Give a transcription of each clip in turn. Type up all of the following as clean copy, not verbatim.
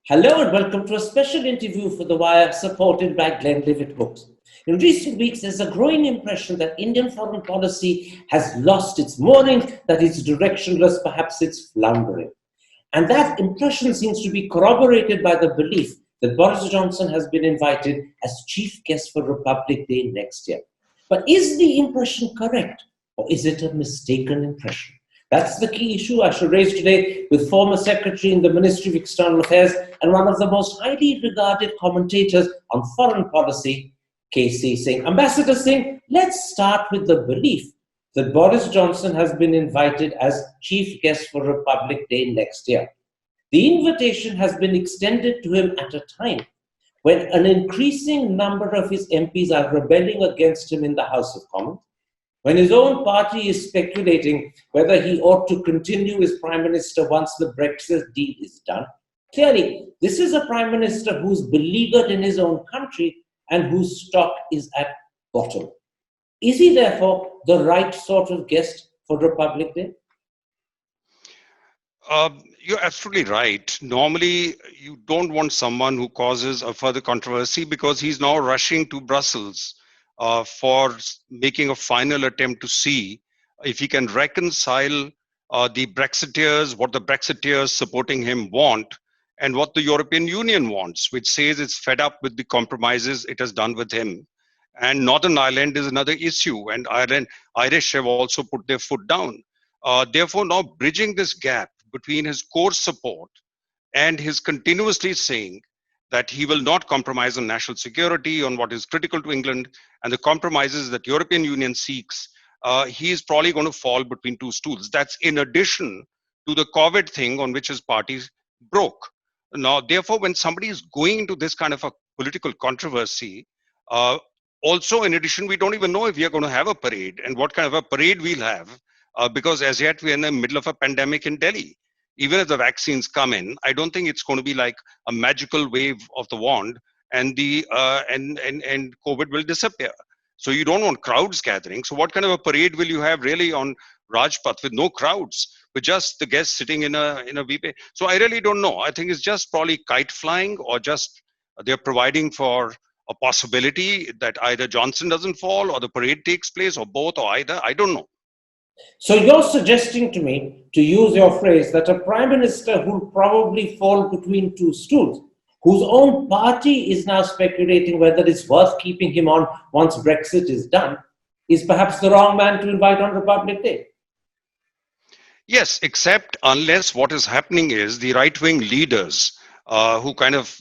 Hello and welcome to a special interview for The Wire supported by Glenlivet Books. In recent weeks, there's a growing impression that Indian foreign policy has lost its mooring, that it's directionless, perhaps it's floundering. And that impression seems to be corroborated by the belief that Boris Johnson has been invited as chief guest for Republic Day next year. But is the impression correct, or is it a mistaken impression? That's the key issue I shall raise today with former Secretary in the Ministry of External Affairs and one of the most highly regarded commentators on foreign policy, KC Singh. Ambassador Singh, let's start with the belief that Boris Johnson has been invited as chief guest for Republic Day next year. The invitation has been extended to him at a time when an increasing number of his MPs are rebelling against him in the House of Commons, when his own party is speculating whether he ought to continue as Prime Minister once the Brexit deal is done. Clearly, this is a Prime Minister who's beleaguered in his own country and whose stock is at bottom. Is he therefore the right sort of guest for Republic Day? You're absolutely right. Normally, you don't want someone who causes a further controversy because he's now rushing to Brussels for making a final attempt to see if he can reconcile the Brexiteers, what the Brexiteers supporting him want, and what the European Union wants, which says it's fed up with the compromises it has done with him. And Northern Ireland is another issue, and Irish have also put their foot down. Therefore, now bridging this gap between his core support and his continuously saying that he will not compromise on national security, on what is critical to England, and the compromises that European Union seeks, he is probably going to fall between two stools. That's in addition to the COVID thing on which his party broke. Now, therefore, when somebody is going into this kind of a political controversy, also in addition, we don't even know if we are going to have a parade and what kind of a parade we'll have, because as yet we're in the middle of a pandemic in Delhi. Even if the vaccines come in, I don't think it's going to be like a magical wave of the wand and and COVID will disappear. So you don't want crowds gathering. So what kind of a parade will you have really on Rajpath with no crowds, with just the guests sitting in a VP? So I really don't know. I think it's just probably kite flying, or just they're providing for a possibility that either Johnson doesn't fall or the parade takes place, or both, or either. I don't know. So you're suggesting to me, to use your phrase, that a Prime Minister who'll probably fall between two stools, whose own party is now speculating whether it's worth keeping him on once Brexit is done, is perhaps the wrong man to invite on Republic Day? Yes, except unless what is happening is the right-wing leaders who kind of,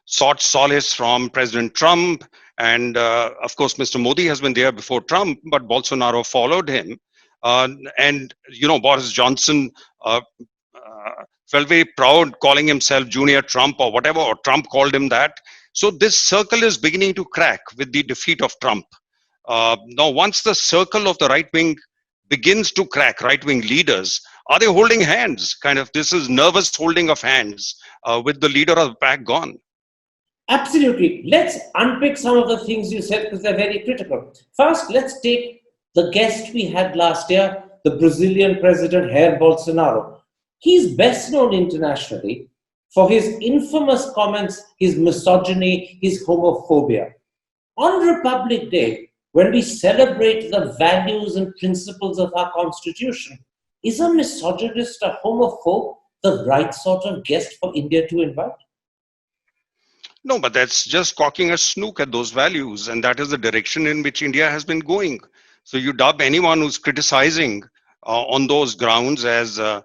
sought solace from President Trump. And of course, Mr. Modi has been there before Trump, but Bolsonaro followed him. Boris Johnson felt very proud calling himself Junior Trump or whatever, or Trump called him that. So this circle is beginning to crack with the defeat of Trump. Now, once the circle of the right wing begins to crack, right wing leaders, are they holding hands? Kind of, this is nervous holding of hands with the leader of the pack gone. Absolutely. Let's unpick some of the things you said because they're very critical. First, let's take the guest we had last year, the Brazilian president, Jair Bolsonaro. He's best known internationally for his infamous comments, his misogyny, his homophobia. On Republic Day, when we celebrate the values and principles of our constitution, is a misogynist, a homophobe, the right sort of guest for India to invite? No, but that's just cocking a snook at those values, and that is the direction in which India has been going. So you dub anyone who's criticizing on those grounds as a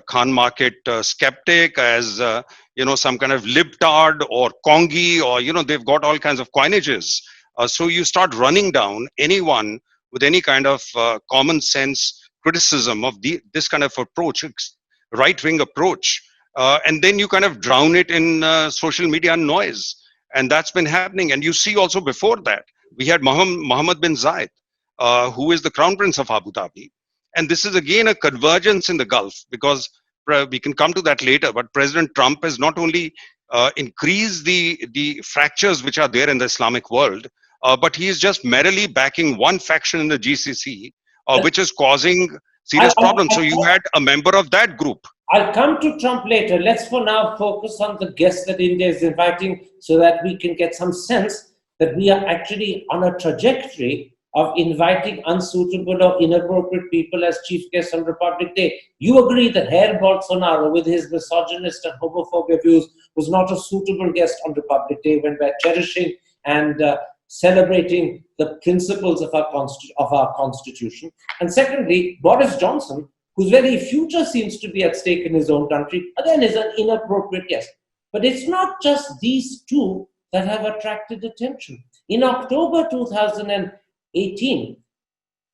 Khan market skeptic, as some kind of libtard or Kongi, or they've got all kinds of coinages. So you start running down anyone with any kind of common sense criticism of this kind of approach, right-wing approach, and then you kind of drown it in social media noise, and that's been happening. And you see also before that we had Mohammed bin Zayed, who is the Crown Prince of Abu Dhabi. And this is again a convergence in the Gulf, because we can come to that later, but President Trump has not only increased the fractures which are there in the Islamic world, but he is just merrily backing one faction in the GCC, which is causing serious problems. So you had a member of that group I'll come to Trump later. Let's for now focus on the guests that India is inviting so that we can get some sense that we are actually on a trajectory of inviting unsuitable or inappropriate people as chief guests on Republic Day. You agree that Jair Bolsonaro, with his misogynist and homophobic views, was not a suitable guest on Republic Day when we're cherishing and celebrating the principles of our Constitution. And secondly, Boris Johnson, whose very future seems to be at stake in his own country, again is an inappropriate guest. But it's not just these two that have attracted attention. In October 2018,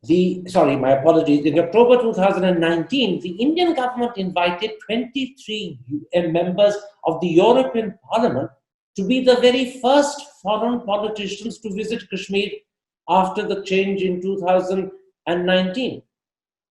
in October 2019, the Indian government invited 23 members of the European Parliament to be the very first foreign politicians to visit Kashmir after the change in 2019.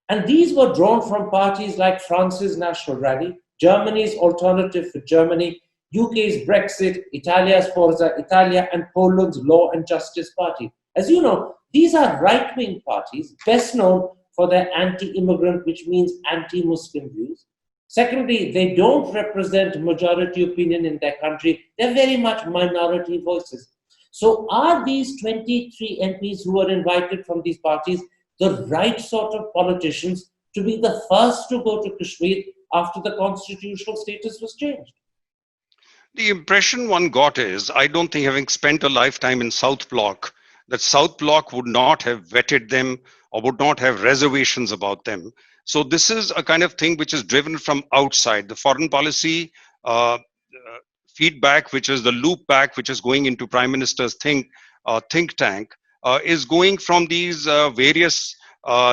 And these were drawn from parties like France's National Rally, Germany's Alternative for Germany, UK's Brexit, Italia's Forza Italia, and Poland's Law and Justice Party. As you know, these are right-wing parties, best known for their anti-immigrant, which means anti-Muslim views. Secondly, they don't represent majority opinion in their country. They're very much minority voices. So are these 23 MPs who are invited from these parties the right sort of politicians to be the first to go to Kashmir after the constitutional status was changed? The impression one got is, I don't think, having spent a lifetime in South Bloc, that South Bloc would not have vetted them or would not have reservations about them. So this is a kind of thing which is driven from outside. The foreign policy feedback, which is the loop back, which is going into Prime Minister's think tank, is going from these various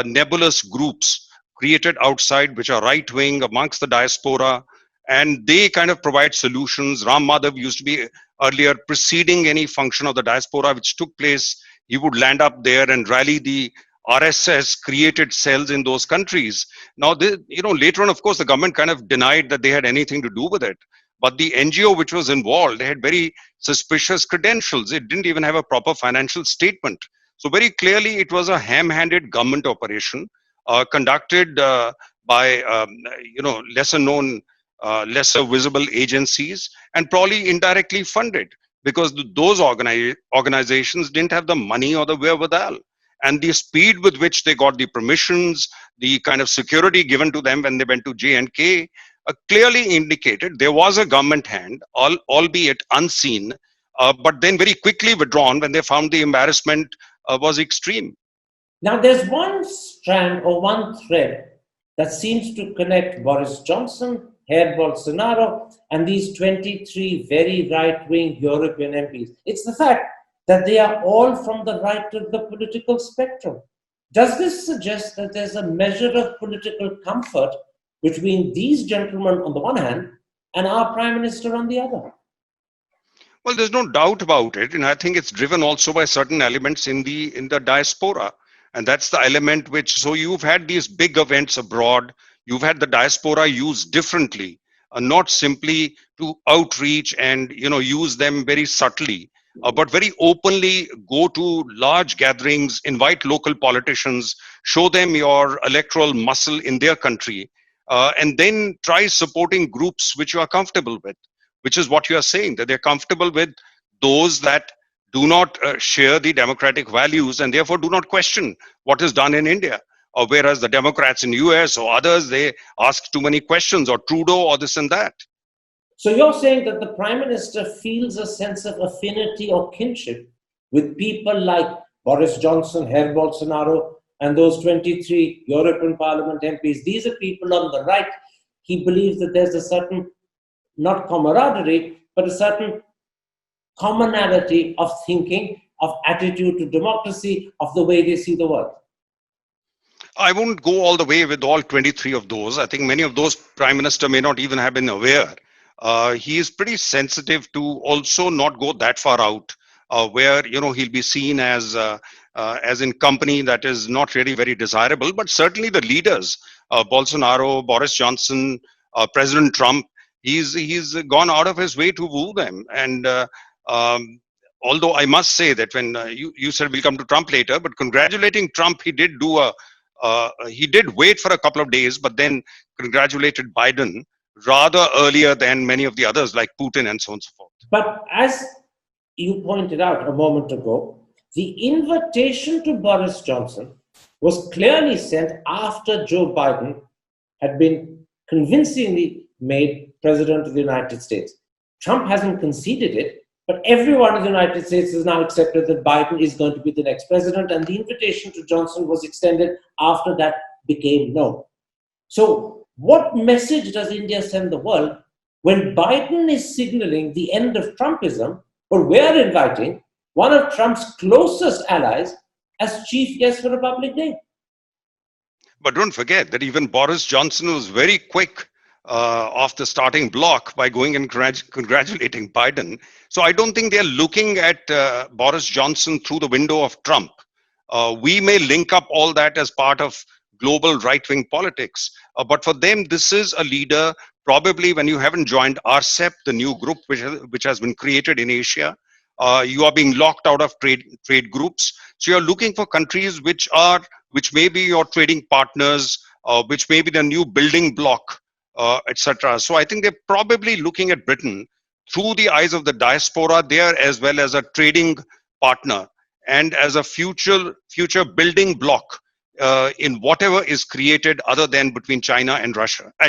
nebulous groups created outside, which are right-wing amongst the diaspora, and they kind of provide solutions. Ram Madhav used to be earlier preceding any function of the diaspora which took place. He would land up there and rally the RSS created cells in those countries. Now, later on, of course, the government kind of denied that they had anything to do with it. But the NGO which was involved, they had very suspicious credentials. It didn't even have a proper financial statement. So very clearly, it was a ham-handed government operation conducted by lesser known, lesser visible agencies, and probably indirectly funded, because those organizations didn't have the money or the wherewithal. And the speed with which they got the permissions, the kind of security given to them when they went to J&K, clearly indicated there was a government hand, albeit unseen, but then very quickly withdrawn when they found the embarrassment was extreme. Now, there's one strand or one thread that seems to connect Boris Johnson, Jair Bolsonaro, and these 23 very right-wing European MPs. It's the fact that they are all from the right of the political spectrum. Does this suggest that there's a measure of political comfort between these gentlemen on the one hand and our Prime Minister on the other? Well, there's no doubt about it, and I think it's driven also by certain elements in the diaspora, and that's the element which. So you've had these big events abroad. You've had the diaspora used differently, not simply to outreach and use them very subtly, but very openly go to large gatherings, invite local politicians, show them your electoral muscle in their country, and then try supporting groups which you are comfortable with, which is what you are saying, that they're comfortable with those that do not share the democratic values and therefore do not question what is done in India. Whereas the Democrats in US or others, they ask too many questions, or Trudeau or this and that. So you're saying that the Prime Minister feels a sense of affinity or kinship with people like Boris Johnson, Jair Bolsonaro, and those 23 European Parliament MPs. These are people on the right. He believes that there's a certain, not camaraderie, but a certain commonality of thinking, of attitude to democracy, of the way they see the world. I won't go all the way with all 23 of those. I think many of those Prime Minister may not even have been aware. He is pretty sensitive to also not go that far out, where he'll be seen as in company that is not really very desirable. But certainly the leaders, Bolsonaro, Boris Johnson, President Trump, he's gone out of his way to woo them. And although I must say that when you said we'll come to Trump later, but congratulating Trump, he did wait for a couple of days, but then congratulated Biden rather earlier than many of the others like Putin and so on and so forth. But as you pointed out a moment ago, the invitation to Boris Johnson was clearly sent after Joe Biden had been convincingly made President of the United States. Trump hasn't conceded it, but everyone in the United States has now accepted that Biden is going to be the next president, and the invitation to Johnson was extended after that became known. So, what message does India send the world when Biden is signaling the end of Trumpism, but we're inviting one of Trump's closest allies as chief guest for a public day? But don't forget that even Boris Johnson was very quick off the starting block by going and congratulating Biden. So I don't think they're looking at Boris Johnson through the window of Trump. We may link up all that as part of global right-wing politics, but for them, this is a leader. Probably when you haven't joined RCEP, the new group which has been created in Asia, you are being locked out of trade groups. So you're looking for countries which may be your trading partners, which may be the new building block, etc. So I think they're probably looking at Britain through the eyes of the diaspora there, as well as a trading partner and as a future building block in whatever is created other than between China and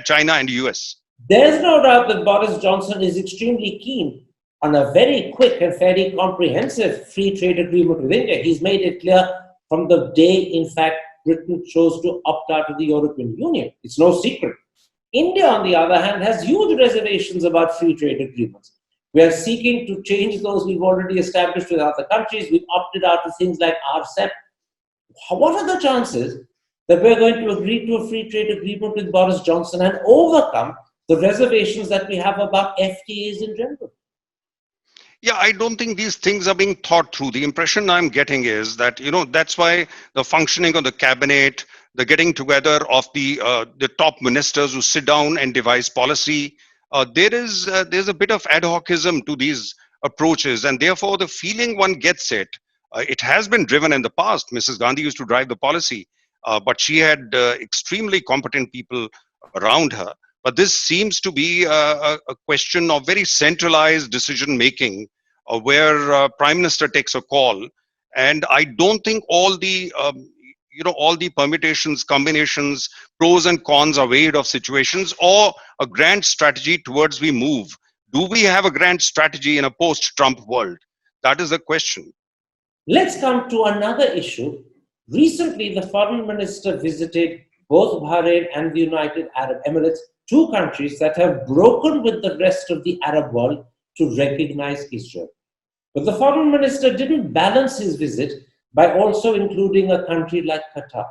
China and US. There's no doubt that Boris Johnson is extremely keen on a very quick and fairly comprehensive free trade agreement with India. He's made it clear from the day, in fact, Britain chose to opt out of the European Union. It's no secret. India, on the other hand, has huge reservations about free trade agreements. We are seeking to change those we've already established with other countries. We've opted out of things like RCEP. What are the chances that we're going to agree to a free trade agreement with Boris Johnson and overcome the reservations that we have about FTAs in general? Yeah, I don't think these things are being thought through. The impression I'm getting is that, that's why the functioning of the cabinet, the getting together of the top ministers who sit down and devise policy, there's a bit of ad hocism to these approaches, and therefore the feeling one gets it has been driven in the past. Mrs. Gandhi used to drive the policy, but she had extremely competent people around her. But this seems to be a question of very centralized decision making, where Prime Minister takes a call, and I don't think all the permutations, combinations, pros and cons are weighed of situations or a grand strategy towards we move. Do we have a grand strategy in a post-Trump world? That is the question. Let's come to another issue. Recently, the foreign minister visited both Bahrain and the United Arab Emirates, two countries that have broken with the rest of the Arab world to recognize Israel. But the foreign minister didn't balance his visit by also including a country like Qatar.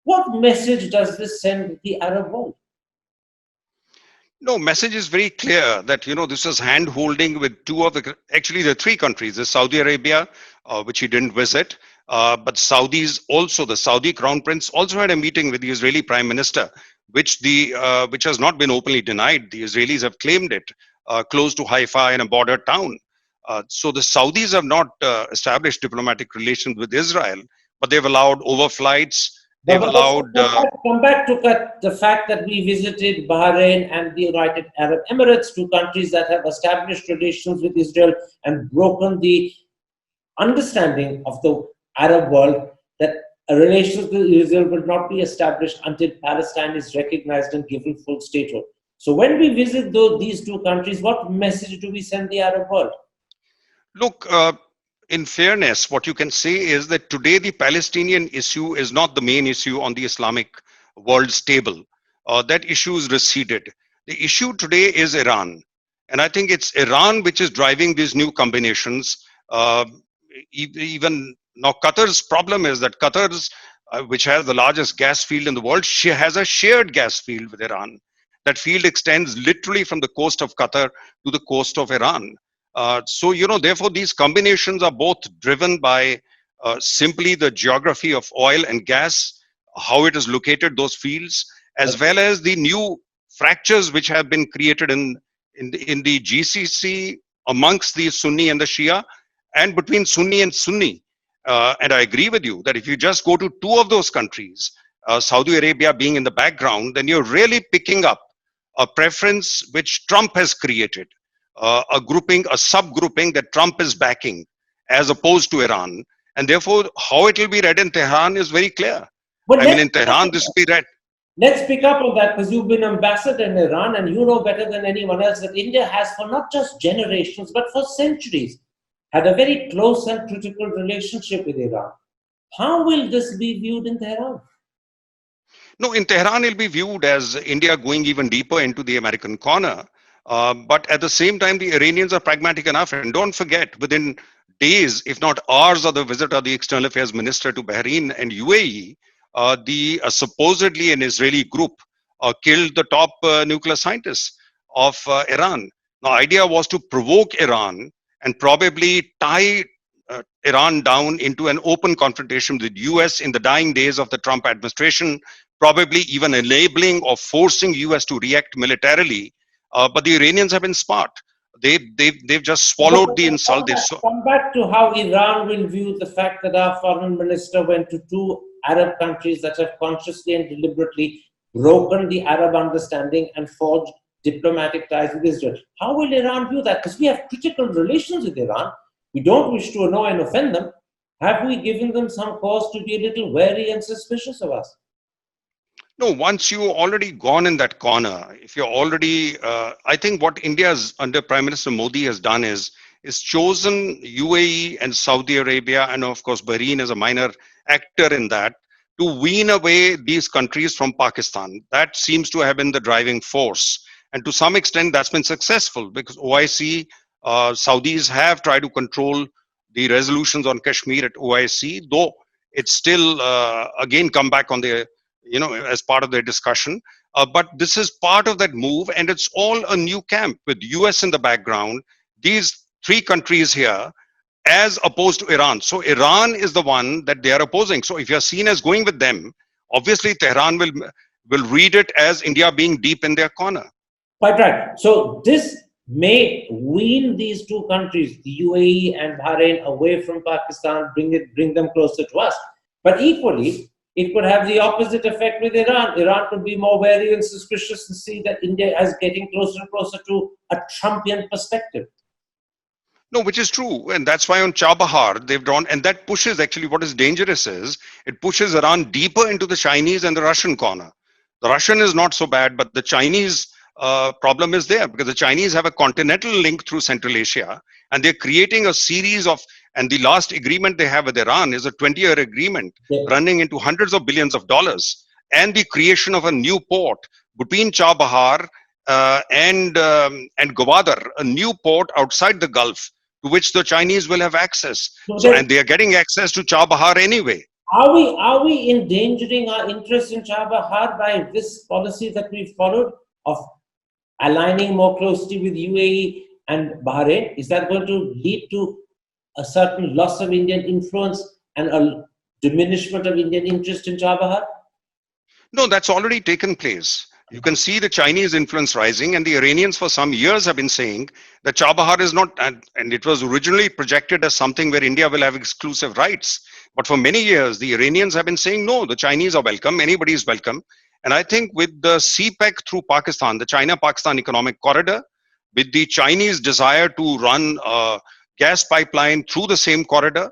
What message does this send the Arab world? No, message is very clear that, this was hand-holding with the three countries, the Saudi Arabia, which he didn't visit, but Saudis also, the Saudi Crown Prince also had a meeting with the Israeli Prime Minister, which has not been openly denied. The Israelis have claimed it, close to Haifa in a border town. So the Saudis have not established diplomatic relations with Israel, but they've allowed overflights. They've allowed. Come back to the fact that we visited Bahrain and the United Arab Emirates, two countries that have established relations with Israel and broken the understanding of the Arab world that relations with Israel will not be established until Palestine is recognized and given full statehood. So when we visit these two countries, what message do we send the Arab world? Look, in fairness, what you can say is that today the Palestinian issue is not the main issue on the Islamic world's table. That issue is receded. The issue today is Iran. And I think it's Iran which is driving these new combinations. Even now, Qatar's problem is that Qatar's, which has the largest gas field in the world, she has a shared gas field with Iran. That field extends literally from the coast of Qatar to the coast of Iran. So, therefore, these combinations are both driven by simply the geography of oil and gas, how it is located, those fields, as well as the new fractures which have been created in the GCC amongst the Sunni and the Shia, and between Sunni and Sunni. And I agree with you that if you just go to two of those countries, Saudi Arabia being in the background, then you're really picking up a preference which Trump has created, a grouping, a subgrouping that Trump is backing, as opposed to Iran. And therefore, how it will be read in Tehran is very clear. But I mean, in Tehran, this will be read. let's pick up on that, because you've been ambassador in Iran and you know better than anyone else that India has, for not just generations, but for centuries, had a very close and critical relationship with Iran. How will this be viewed in Tehran? No, in Tehran, it'll be viewed as India going even deeper into the American corner. But at the same time, the Iranians are pragmatic enough. And don't forget, within days, if not hours of the visit of the External Affairs Minister to Bahrain and UAE, the supposedly an Israeli group killed the top nuclear scientists of Iran. The idea was to provoke Iran and probably tie Iran down into an open confrontation with the US in the dying days of the Trump administration, probably even enabling or forcing US to react militarily. But the Iranians have been smart. They've just swallowed the insult. Come back to how Iran will view the fact that our foreign minister went to two Arab countries that have consciously and deliberately broken the Arab understanding and forged diplomatic ties with Israel. How will Iran view that? Because we have critical relations with Iran. We don't wish to annoy and offend them. Have we given them some cause to be a little wary and suspicious of us? No, once you already gone in that corner, if you're already, I think what India's under Prime Minister Modi has done is chosen UAE and Saudi Arabia, and of course Bahrain as a minor actor in that, to wean away these countries from Pakistan. That seems to have been the driving force. And to some extent, that's been successful because OIC, Saudis have tried to control the resolutions on Kashmir at OIC, though it's still, again, come back on the as part of the discussion. But this is part of that move, and it's all a new camp with US in the background. These three countries here, as opposed to Iran. So Iran is the one that they are opposing. So if you're seen as going with them, obviously Tehran will read it as India being deep in their corner. Quite right. So this may wean these two countries, the UAE and Bahrain, away from Pakistan, bring them closer to us. But equally, it could have the opposite effect with Iran. Iran could be more wary and suspicious and see that India is getting closer and closer to a Trumpian perspective. No, which is true. And that's why on Chabahar, they've drawn, and that pushes actually what is dangerous is it pushes Iran deeper into the Chinese and the Russian corner. The Russian is not so bad, but the Chinese problem is there because the Chinese have a continental link through Central Asia, and they're creating a series of, and the last agreement they have with Iran is a 20-year agreement running into hundreds of billions of dollars, and the creation of a new port between Chabahar and Gwadar, a new port outside the Gulf to which the Chinese will have access. So, and they are getting access to Chabahar anyway. Are we endangering our interest in Chabahar by this policy that we've followed of aligning more closely with UAE and Bahrain? Is that going to lead to a certain loss of Indian influence and a diminishment of Indian interest in Chabahar? No, that's already taken place. You can see the Chinese influence rising, and the Iranians for some years have been saying that Chabahar is not, and it was originally projected as something where India will have exclusive rights. But for many years, the Iranians have been saying, no, the Chinese are welcome, anybody is welcome. And I think with the CPEC through Pakistan, the China-Pakistan Economic Corridor, with the Chinese desire to run a gas pipeline through the same corridor,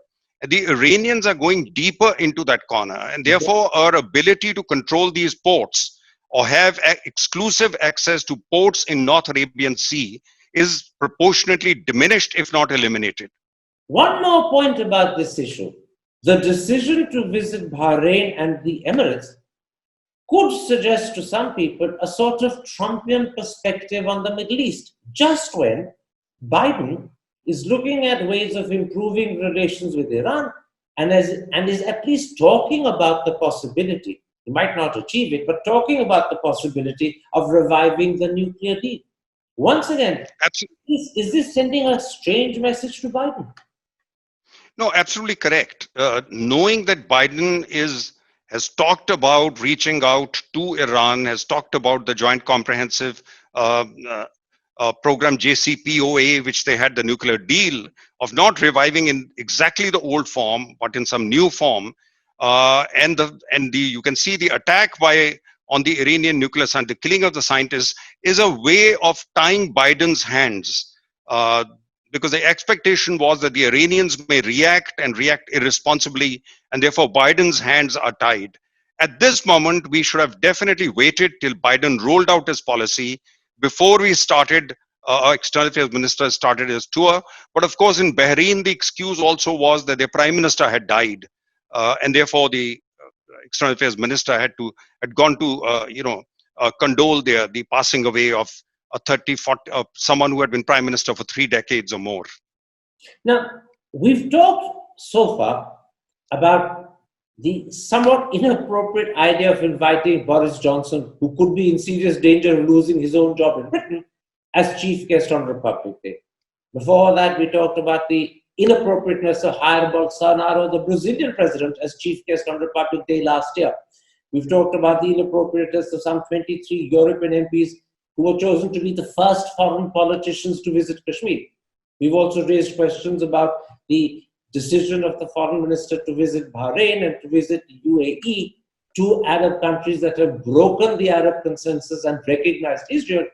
the Iranians are going deeper into that corner. And therefore, our ability to control these ports or have exclusive access to ports in North Arabian Sea is proportionately diminished, if not eliminated. One more point about this issue. The decision to visit Bahrain and the Emirates could suggest to some people a sort of Trumpian perspective on the Middle East, just when Biden is looking at ways of improving relations with Iran and is at least talking about the possibility, he might not achieve it, but talking about the possibility of reviving the nuclear deal. Once again, is this sending a strange message to Biden? No, absolutely correct. Knowing that Biden has talked about reaching out to Iran, has talked about the Joint Comprehensive Program JCPOA, which they had the nuclear deal, of not reviving in exactly the old form, but in some new form. And you can see the attack by on the Iranian nuclear science, the killing of the scientists, is a way of tying Biden's hands, uh, because the expectation was that the Iranians may react and react irresponsibly, and therefore Biden's hands are tied. At this moment, we should have definitely waited till Biden rolled out his policy before we started. Our external affairs minister started his tour, but of course, in Bahrain, the excuse also was that their prime minister had died, and therefore the external affairs minister had gone to condole the passing away of a 30 40 someone who had been prime minister for 3 decades or more. Now, we've talked so far about the somewhat inappropriate idea of inviting Boris Johnson, who could be in serious danger of losing his own job in Britain, as chief guest on Republic Day. Before that, we talked about the inappropriateness of hiring Bolsonaro, the Brazilian president, as chief guest on Republic Day last year. We've talked about the inappropriateness of some 23 European MPs who were chosen to be the first foreign politicians to visit Kashmir. We've also raised questions about the decision of the foreign minister to visit Bahrain and to visit UAE, two Arab countries that have broken the Arab consensus and recognized Israel.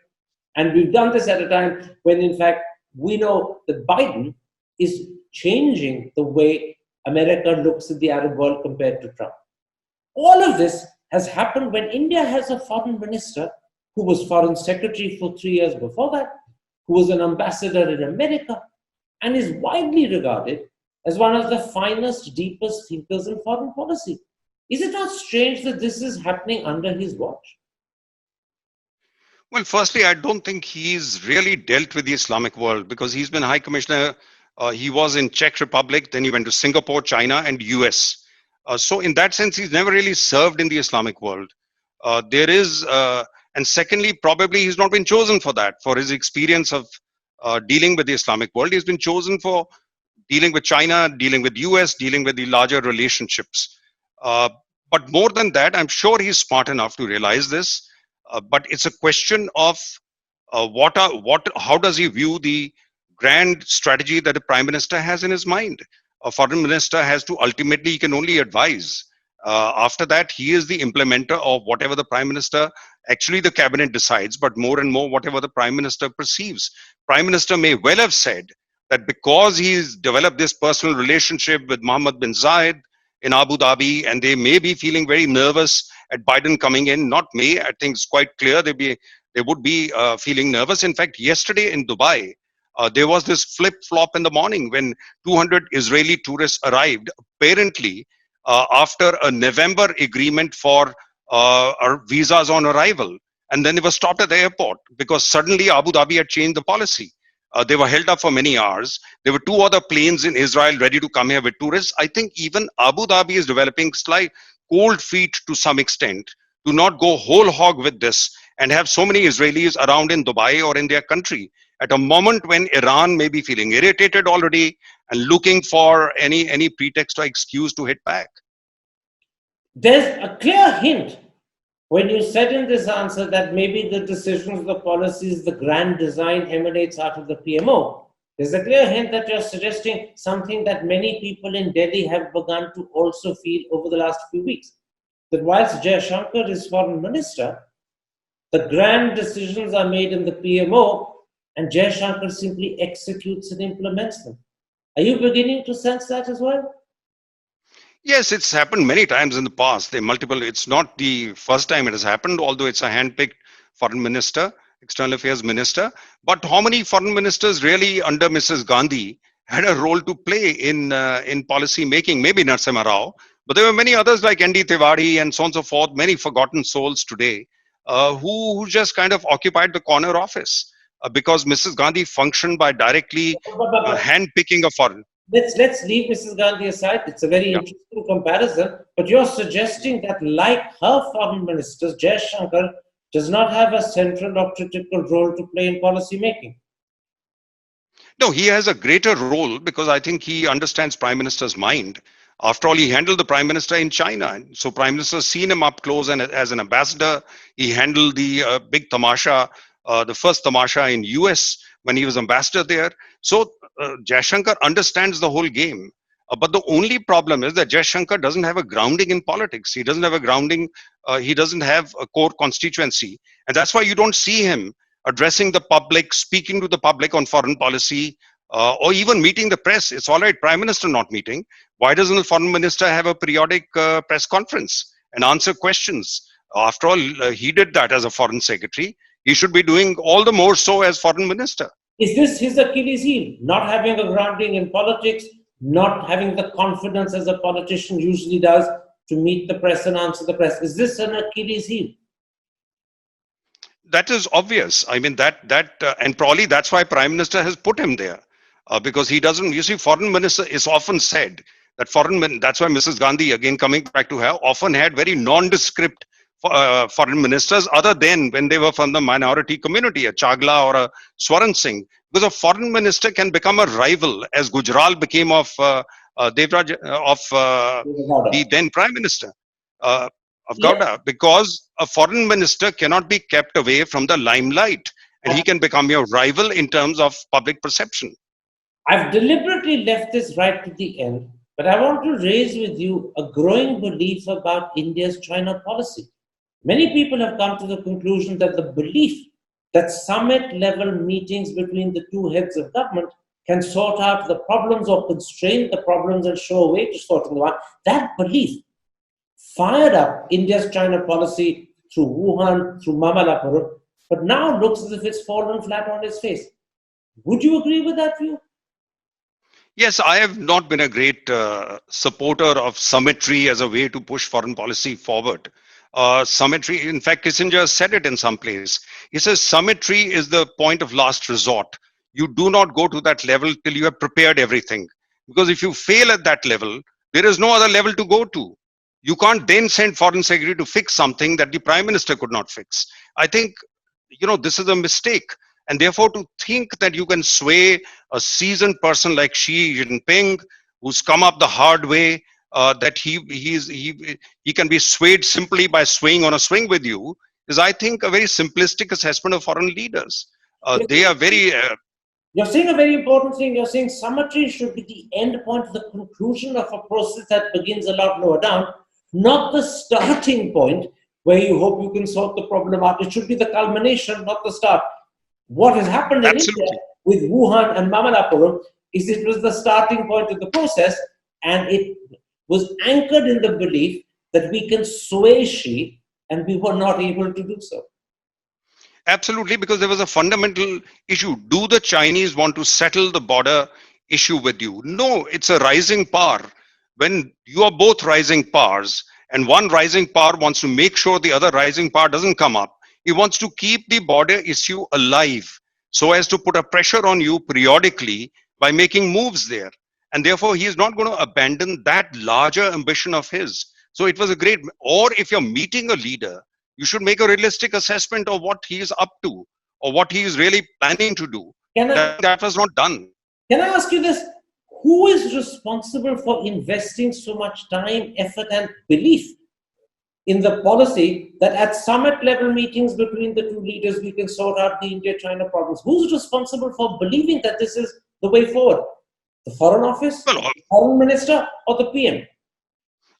And we've done this at a time when, in fact, we know that Biden is changing the way America looks at the Arab world compared to Trump. All of this has happened when India has a foreign minister who was foreign secretary for 3 years before that, who was an ambassador in America, and is widely regarded as one of the finest, deepest thinkers in foreign policy. Is it not strange that this is happening under his watch? Well, firstly, I don't think he's really dealt with the Islamic world, because he's been High Commissioner. He was in Czech Republic, then he went to Singapore, China, and US. So in that sense, he's never really served in the Islamic world. And secondly, probably he's not been chosen for that, for his experience of dealing with the Islamic world. He's been chosen for dealing with China, dealing with US, dealing with the larger relationships. But more than that, I'm sure he's smart enough to realize this. But it's a question of how does he view the grand strategy that the prime minister has in his mind. A foreign minister has to ultimately, he can only advise. After that, he is the implementer of whatever the prime minister, actually the cabinet decides, but more and more whatever the prime minister perceives. Prime minister may well have said that because he's developed this personal relationship with Mohammed bin Zayed in Abu Dhabi, and they may be feeling very nervous at Biden coming in, not may, I think it's quite clear they would be feeling nervous. In fact, yesterday in Dubai, there was this flip-flop in the morning when 200 Israeli tourists arrived, apparently after a November agreement for visas on arrival. And then they were stopped at the airport because suddenly Abu Dhabi had changed the policy. They were held up for many hours. There were 2 other planes in Israel ready to come here with tourists. I think even Abu Dhabi is developing slight cold feet to some extent to not go whole hog with this and have so many Israelis around in Dubai or in their country at a moment when Iran may be feeling irritated already and looking for any pretext or excuse to hit back. There's a clear hint when you said in this answer that maybe the decisions, the policies, the grand design emanates out of the PMO. There's a clear hint that you're suggesting something that many people in Delhi have begun to also feel over the last few weeks. That whilst Jaishankar is foreign minister, the grand decisions are made in the PMO and Jaishankar simply executes and implements them. Are you beginning to sense that as well? Yes, it's happened many times in the past. It's not the first time it has happened, although it's a hand-picked foreign minister, external affairs minister. But how many foreign ministers really under Mrs. Gandhi had a role to play in policy making? Maybe Narasimha Rao, but there were many others like N.D. Tiwari and so on and so forth, many forgotten souls today who just kind of occupied the corner office because Mrs. Gandhi functioned by directly hand-picking a foreign. Let's leave Mrs. Gandhi aside. It's a very interesting comparison. But you're suggesting that, like her foreign ministers, Jaishankar does not have a central or critical role to play in policy making. No, he has a greater role because I think he understands Prime Minister's mind. After all, he handled the Prime Minister in China. So Prime Minister's seen him up close and as an ambassador. He handled the big tamasha, the first tamasha in US when he was ambassador there. So Jaishankar understands the whole game. But the only problem is that Jaishankar doesn't have a grounding in politics. He doesn't have a grounding, he doesn't have a core constituency. And that's why you don't see him addressing the public, speaking to the public on foreign policy, or even meeting the press. It's all right, Prime Minister not meeting. Why doesn't the foreign minister have a periodic press conference and answer questions? After all, he did that as a foreign secretary. He should be doing all the more so as foreign minister. Is this his Achilles heel? Not having a grounding in politics, not having the confidence as a politician usually does to meet the press and answer the press. Is this an Achilles heel? That is obvious. I mean, and probably that's why Prime Minister has put him there, because he doesn't. You see, foreign minister is often said that that's why Mrs. Gandhi, again coming back to her, often had very nondescript foreign ministers, other than when they were from the minority community, a Chagla or a Swaran Singh, because a foreign minister can become a rival, as Gujral became of Devraj, the then Prime Minister of Gowda, because a foreign minister cannot be kept away from the limelight, and he can become your rival in terms of public perception. I've deliberately left this right to the end, but I want to raise with you a growing belief about India's China policy. Many people have come to the conclusion that the belief that summit-level meetings between the two heads of government can sort out the problems or constrain the problems and show a way to sorting them out, that belief fired up India's China policy through Wuhan, through Mamallapuram, but now looks as if it's fallen flat on its face. Would you agree with that view? Yes, I have not been a great supporter of summitry as a way to push foreign policy forward. Summitry, in fact, Kissinger said it in some place. He says summitry is the point of last resort. You do not go to that level till you have prepared everything. Because if you fail at that level, there is no other level to go to. You can't then send foreign secretary to fix something that the prime minister could not fix. I think, this is a mistake. And therefore, to think that you can sway a seasoned person like Xi Jinping, who's come up the hard way, that he can be swayed simply by swaying on a swing with you, is, I think, a very simplistic assessment of foreign leaders. They are very... You're saying a very important thing. You're saying summitry should be the end point, the conclusion of a process that begins a lot lower down, not the starting point where you hope you can sort the problem out. It should be the culmination, not the start. What has happened in India with Wuhan and Mamallapuram is it was the starting point of the process, and it was anchored in the belief that we can sway Xi, and we were not able to do so. Absolutely, because there was a fundamental issue. Do the Chinese want to settle the border issue with you? No, it's a rising power. When you are both rising powers, and one rising power wants to make sure the other rising power doesn't come up, he wants to keep the border issue alive so as to put a pressure on you periodically by making moves there. And therefore, he is not going to abandon that larger ambition of his. So it was a great, or if you're meeting a leader, you should make a realistic assessment of what he is up to or what he is really planning to do. That was not done. Can I ask you this? Who is responsible for investing so much time, effort, and belief in the policy that at summit level meetings between the two leaders, we can sort out the India-China problems? Who's responsible for believing that this is the way forward? The Foreign Office, the Foreign Minister, or the PM?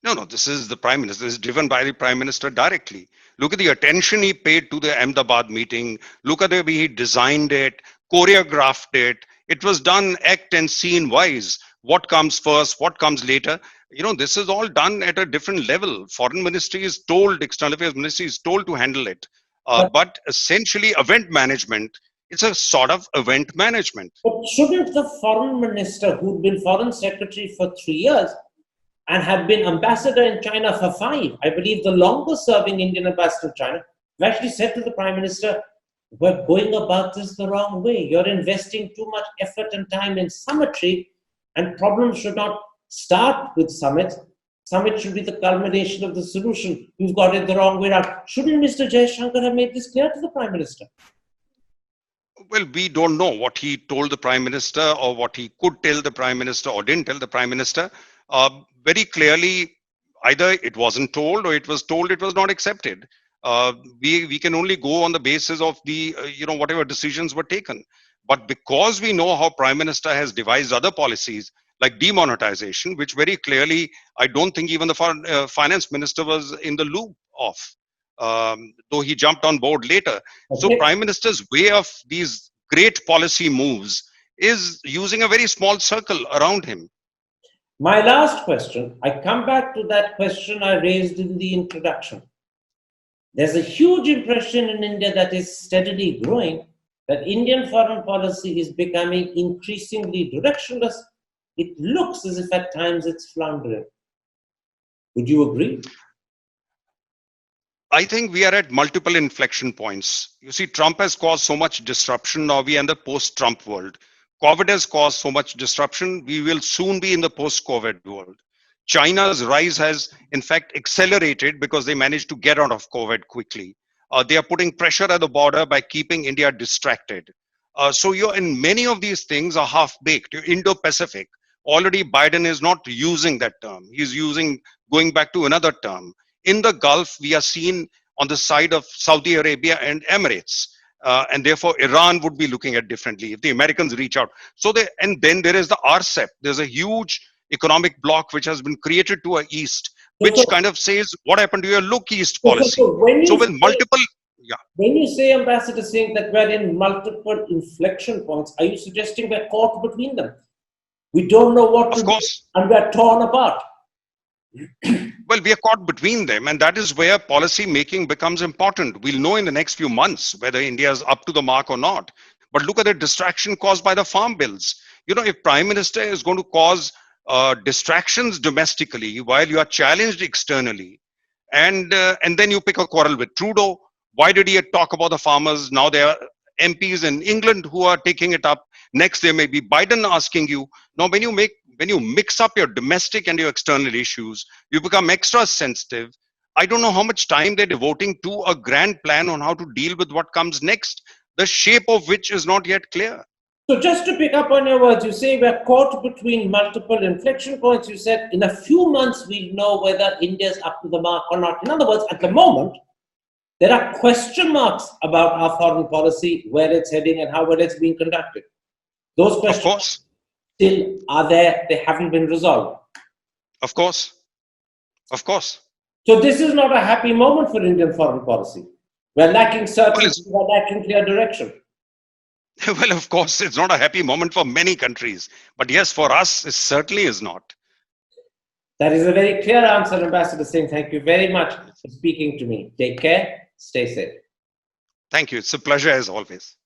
No, this is the Prime Minister. This is driven by the Prime Minister directly. Look at the attention he paid to the Ahmedabad meeting. Look at the way he designed it, choreographed it. It was done act and scene wise. What comes first, what comes later? This is all done at a different level. Foreign Ministry is told, External Affairs Ministry is told to handle it. But essentially, event management, it's a sort of event management. But shouldn't the Foreign Minister, who'd been Foreign Secretary for 3 years, and had been ambassador in China for 5, I believe the longest serving Indian ambassador to China, actually said to the Prime Minister, we're going about this the wrong way. You're investing too much effort and time in summitry, and problems should not start with summits. Summit should be the culmination of the solution. You've got it the wrong way around. Shouldn't Mr. Jaishankar have made this clear to the Prime Minister? Well, we don't know what he told the Prime Minister or what he could tell the Prime Minister or didn't tell the Prime Minister. Very clearly, either it wasn't told or it was told it was not accepted. We can only go on the basis of the, whatever decisions were taken. But because we know how Prime Minister has devised other policies, like demonetization, which very clearly I don't think even the finance minister was in the loop of, though he jumped on board later. So Okay. Prime Minister's way of these great policy moves is using a very small circle around him. My last question, I come back to that question I raised in the introduction. There's a huge impression in India that is steadily growing that Indian foreign policy is becoming increasingly directionless. It looks as if at times it's floundering. Would you agree? I think we are at multiple inflection points. You see, Trump has caused so much disruption. Now we are in the post-Trump world. COVID has caused so much disruption. We will soon be in the post-COVID world. China's rise has, in fact, accelerated because they managed to get out of COVID quickly. They are putting pressure at the border by keeping India distracted. So you're in many of these things are half-baked. You're Indo-Pacific. Already Biden is not using that term. He's using going back to another term. In the Gulf, we are seen on the side of Saudi Arabia and Emirates. And therefore, Iran would be looking at differently if the Americans reach out. And then there is the RCEP. There's a huge economic bloc which has been created to our east, which So, kind of says what happened to your look east so, so, policy. so when So you with say, multiple, yeah, when you say, Ambassador Singh, that we're in multiple inflection points, are you suggesting we're caught between them? We don't know what to of do course. and we're torn apart. Well, we are caught between them, and that is where policy making becomes important. We'll know in the next few months whether India is up to the mark or not. But look at the distraction caused by the farm bills. You know, if Prime Minister is going to cause distractions domestically while you are challenged externally, and then you pick a quarrel with Trudeau. Why did he talk about the farmers? Now there are MPs in England who are taking it up. Next, there may be Biden asking you. Now, when you mix up your domestic and your external issues, you become extra sensitive. I don't know how much time they're devoting to a grand plan on how to deal with what comes next, the shape of which is not yet clear. So just to pick up on your words, you say we're caught between multiple inflection points. You said in a few months we'll know whether India's up to the mark or not. In other words, at the moment, there are question marks about our foreign policy, where it's heading and how well it's being conducted. Those Of questions course, still are there. They haven't been resolved. of course, of course. So this is not a happy moment for Indian foreign policy. We're lacking Well, certainty. We're lacking clear direction. well, of course, it's not a happy moment for many countries. But yes, for us, it certainly is not. That is a very clear answer, Ambassador Singh. Thank you very much for speaking to me. Take care. Stay safe. Thank you. It's a pleasure as always.